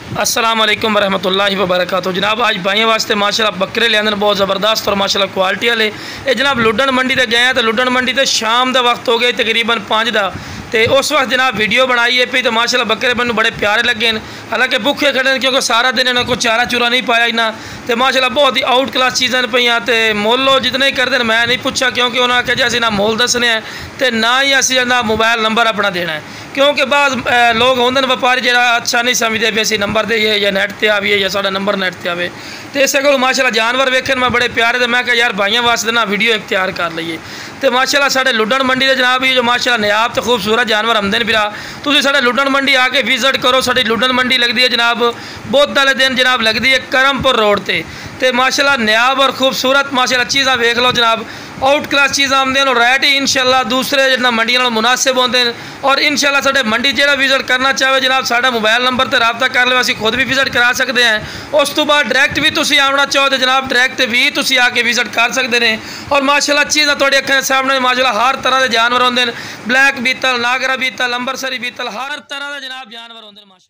अस्सलाम वालेकुम वरहमतुल्लाहि वबरकातुहू। जनाब आज भाइयों वास्ते माशाल्लाह बकरे लिया बहुत ज़बरदस्त और माशाल्लाह क्वालिटी वाले। ये जनाब लुडन मंडी ते गए तो लुडन मंडी ते शाम का वक्त हो गया तकरीबन 5 का। तो उस वक्त जनाब वीडियो बनाई है पी तो माशाल्लाह बकरे मैंने बड़े प्यारे लगे हैं। हालांकि भुखे खड़े क्योंकि सारा दिन इन्होंने कोई चारा चूरा नहीं पाया इन्ना। तो माशाल्लाह बहुत ही आउट क्लास चीज़ां पईयां। तो मोल जितने ही करते मैं नहीं पूछा क्योंकि उन्होंने आख्या जी असीं ना मोल दसने हैं तो ना ही असीं ना मोबाइल नंबर अपना देना है। क्योंकि बाद लोग होंगे व्यापारी जो अच्छा नहीं समझते भी असीं नंबर देइए या नैट पर आवीए या साडा नंबर नैट पर आवे। तो इस को माशाल्लाह जानवर वेखे मैं बड़े प्यारे। तो मैं कहा यार भाइयों वास्ते ना वीडियो एक तैयार कर लीए। तो माशाल्लाह साढ़े लुडन मंडी के जनाब ये जो माशाल्लाह नायाब तो खूबसूरत जानवर आमदे ने फिरा। तुसीं साढ़े लुडन मंडी आके विजिट करो। साड़ी लुडन मंडी लगती है जनाब बुध वाले दिन जनाब लगती है करमपुर रोड पर। तो माशाल्लाह नायाब और खूबसूरत माशाल्लाह चीज़ां वेख लो जनाब। आउट क्लास चीज़ आमदे और रेट ही इंशाल्लाह दूसरे जितना मंडियों नाल मुनासिब होंगे। और इंशाल्लाह साढ़े मंडी जो विजिट करना चाहे जनाब साढ़ा मोबाइल नंबर पर रबता कर लो, असीं खुद भी विजिट करा सकते हैं। उस तो बाद डायरैक्ट भी तुसीं आना चाहो तो जनाब डायरैक्ट भी तुसीं आके विजिट कर सकते हैं। और माशाल्लाह चीज़ां तुहाडी अखां दे सामने माशाल्लाह हर तरह के जानवर होंगे। ब्लैक बीतल, नागरा बीतल, अंबरसरी बीतल, हर तरह के जनाब जानवर होंगे माशाल्लाह।